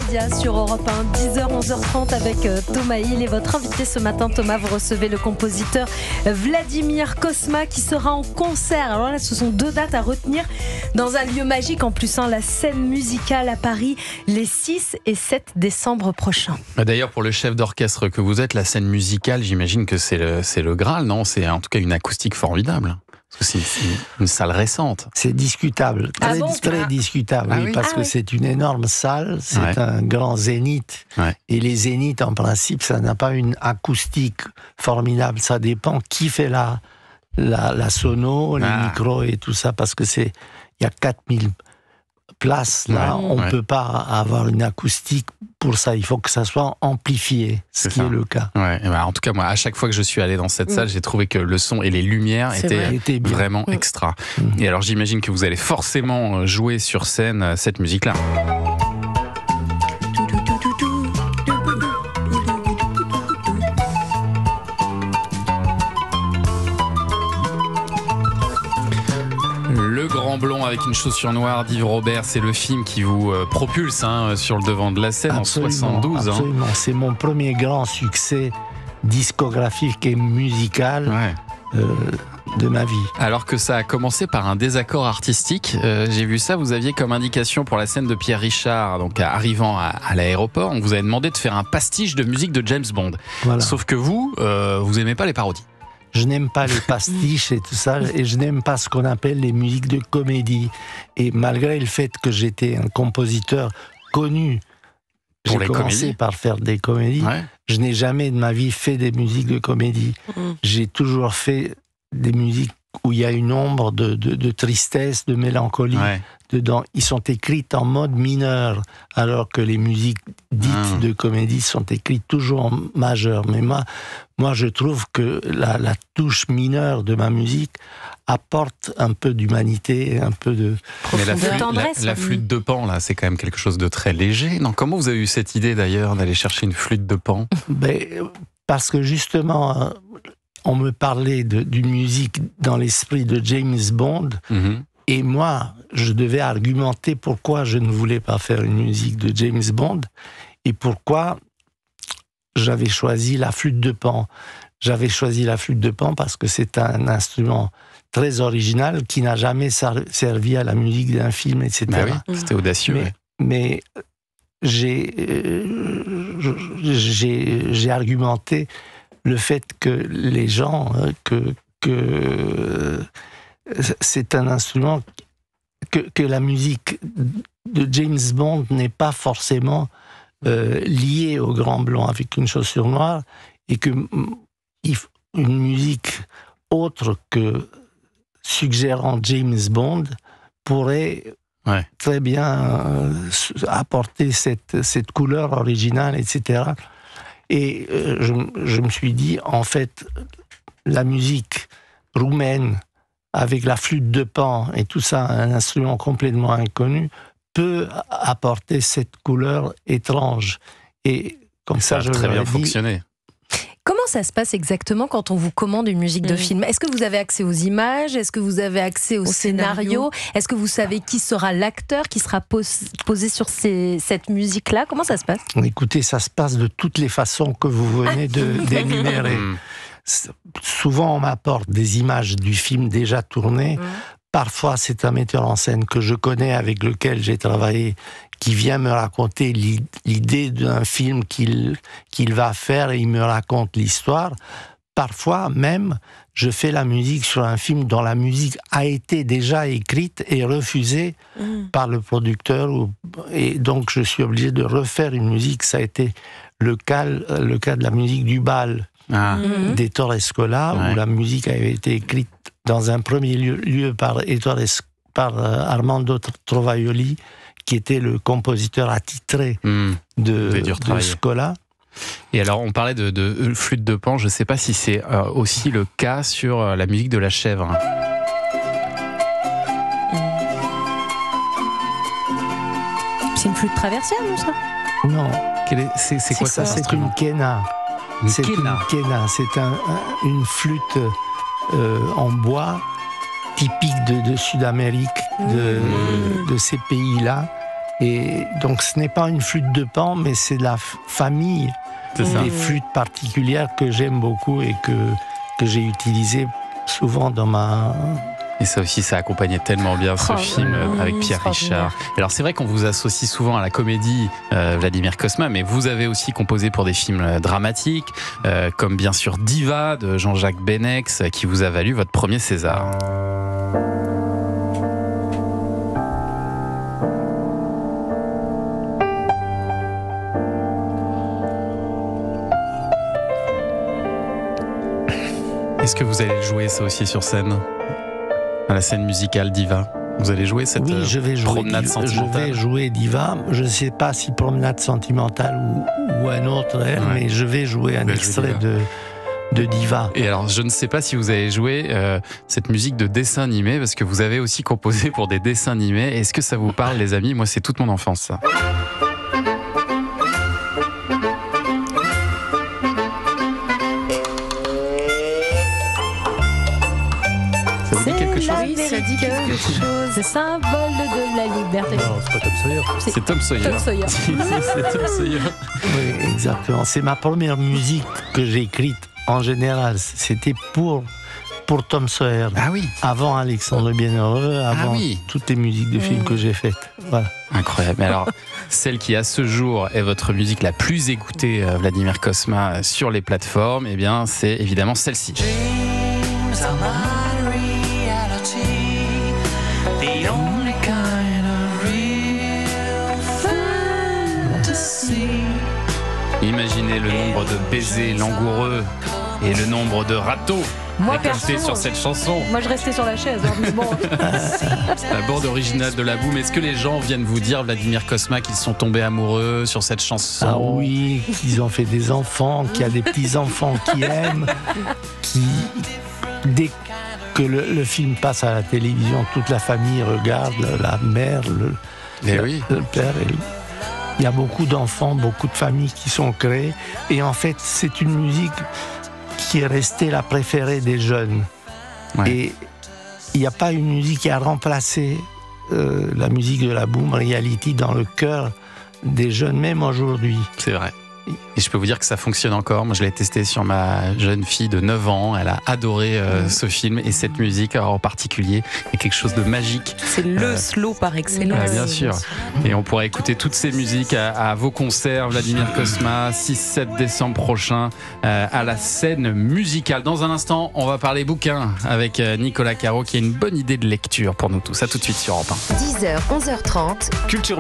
Média sur Europe 1, 10h, 11h30 avec Thomas Hill. Et votre invité ce matin, Thomas, vous recevez le compositeur Vladimir Cosma qui sera en concert. Alors là, ce sont 2 dates à retenir dans un lieu magique en plus, la scène musicale à Paris, les 6 et 7 décembre prochains. D'ailleurs, pour le chef d'orchestre que vous êtes, la scène musicale, j'imagine que c'est le Graal, non? C'est en tout cas une acoustique formidable. Parce que c'est une salle récente. C'est discutable, très discutable, oui, parce que c'est une énorme salle, c'est un grand zénith. Et les zéniths, en principe, ça n'a pas une acoustique formidable. Ça dépend qui fait la sono, les micros et tout ça, parce que il y a 4000 places, là, on ne peut pas avoir une acoustique pour ça, il faut que ça soit amplifié, ce qui est le cas. En tout cas, moi, à chaque fois que je suis allé dans cette salle, j'ai trouvé que le son et les lumières étaient vraiment extra. Et alors, j'imagine que vous allez forcément jouer sur scène cette musique-là. Le Grand Blond avec une chaussure noire d'Yves Robert, c'est le film qui vous propulse sur le devant de la scène en 72. Absolument, c'est mon premier grand succès discographique et musical de ma vie. Alors que ça a commencé par un désaccord artistique, j'ai vu ça, vous aviez comme indication pour la scène de Pierre Richard, donc arrivant à l'aéroport, on vous avait demandé de faire un pastiche de musique de James Bond. Voilà. Sauf que vous aimez pas les parodies. Je n'aime pas les pastiches et tout ça, et je n'aime pas ce qu'on appelle les musiques de comédie. Et malgré le fait que j'étais un compositeur connu, j'ai commencé par faire des comédies, je n'ai jamais de ma vie fait des musiques de comédie. J'ai toujours fait des musiques où il y a une ombre de tristesse, de mélancolie dedans. Ils sont écrites en mode mineur, alors que les musiques dites de comédie sont écrites toujours en majeur. Mais moi je trouve que la touche mineure de ma musique apporte un peu d'humanité, un peu de tendresse. La flûte de Pan, là, c'est quand même quelque chose de très léger. Non, comment vous avez eu cette idée d'ailleurs d'aller chercher une flûte de Pan? Parce que justement, on me parlait d'une musique dans l'esprit de James Bond, et moi, je devais argumenter pourquoi je ne voulais pas faire une musique de James Bond, et pourquoi j'avais choisi la flûte de Pan. J'avais choisi la flûte de Pan parce que c'est un instrument très original qui n'a jamais servi à la musique d'un film, etc. C'était audacieux. Mais j'ai argumenté le fait que les gens, que c'est un instrument, que la musique de James Bond n'est pas forcément liée au Grand Blond avec une chaussure noire, et que une musique autre que suggérant James Bond pourrait très bien apporter cette couleur originale, etc. Et je me suis dit, en fait, la musique roumaine, avec la flûte de Pan et tout ça, un instrument complètement inconnu, peut apporter cette couleur étrange. Et comme ça a très bien fonctionné. Comment ça se passe exactement quand on vous commande une musique de film? Est-ce que vous avez accès aux images? Est-ce que vous avez accès au scénario? Est-ce que vous savez qui sera l'acteur qui sera posé sur cette musique-là? Comment ça se passe? Écoutez, ça se passe de toutes les façons que vous venez d'énumérer. Souvent, on m'apporte des images du film déjà tourné. Parfois, c'est un metteur en scène que je connais, avec lequel j'ai travaillé, qui vient me raconter l'idée d'un film qu'il va faire, et il me raconte l'histoire. Parfois même, je fais la musique sur un film dont la musique a été déjà écrite et refusée par le producteur, et donc je suis obligé de refaire une musique. Ça a été le cas de la musique du bal d'Ettore Scola, où la musique avait été écrite dans un premier lieu par Armando Trovaioli, qui était le compositeur attitré de Scola. Et alors, on parlait de flûte de Pan, je ne sais pas si c'est aussi le cas sur la musique de La Chèvre. C'est une flûte traversière, non, ça? Non. C'est quoi ça? C'est une quena. C'est une quena. C'est une flûte en bois typique de Sud-Amérique, de ces pays-là. Et donc ce n'est pas une flûte de Pan, mais c'est la famille des flûtes particulières que j'aime beaucoup et que j'ai utilisées souvent dans ma... Et ça aussi, ça accompagnait tellement bien ce film avec Pierre Richard. Alors c'est vrai qu'on vous associe souvent à la comédie Vladimir Cosma, mais vous avez aussi composé pour des films dramatiques, comme bien sûr Diva de Jean-Jacques Benex, qui vous a valu votre premier César. Est-ce que vous allez jouer ça aussi sur scène ? À la scène musicale Diva, vous allez jouer cette promenade sentimentale? Je vais jouer Diva. Je ne sais pas si promenade sentimentale ou un autre air, mais je vais jouer un extrait de Diva. Et alors, je ne sais pas si vous avez joué cette musique de dessin animé, parce que vous avez aussi composé pour des dessins animés. Est-ce que ça vous parle, les amis? Moi, c'est toute mon enfance, ça. Oui, ça dit quelque chose. C'est symbole de la liberté. Non, c'est pas Tom Sawyer. C'est Tom Sawyer. Tom Sawyer. C'est Tom Sawyer. Oui, exactement. C'est ma première musique que j'ai écrite en général. C'était pour Tom Sawyer. Ah oui. Avant Alexandre Bienheureux, avant toutes les musiques de films que j'ai faites. Voilà. Incroyable. Mais alors, celle qui à ce jour est votre musique la plus écoutée, Vladimir Cosma, sur les plateformes, eh bien, c'est évidemment celle-ci. Imaginez le nombre de baisers langoureux et le nombre de râteaux récoltés sur cette chanson. Moi, je restais sur la chaise. Mais bon. La bande originale de La Boum. Est-ce que les gens viennent vous dire, Vladimir Cosma, qu'ils sont tombés amoureux sur cette chanson? Ah oui, qu'ils ont fait des enfants, qu'il y a des petits-enfants qui aiment, dès que le film passe à la télévision, toute la famille regarde, la mère, le père. Il y a beaucoup d'enfants, beaucoup de familles qui sont créées. Et en fait, c'est une musique qui est restée la préférée des jeunes. Ouais. Et il n'y a pas une musique qui a remplacé la musique de La Boum Reality dans le cœur des jeunes, même aujourd'hui. C'est vrai. Et je peux vous dire que ça fonctionne encore. Moi, je l'ai testé sur ma jeune fille de 9 ans. Elle a adoré ce film et cette musique en particulier. Il y a quelque chose de magique. C'est le slow par excellence. Bien sûr. Et on pourra écouter toutes ces musiques à vos concerts. Vladimir Cosma, 6-7 décembre prochain, à la scène musicale. Dans un instant, on va parler bouquin avec Nicolas Caro, qui a une bonne idée de lecture pour nous tous. À tout de suite sur Europe 1. 10h, 11h30. Culture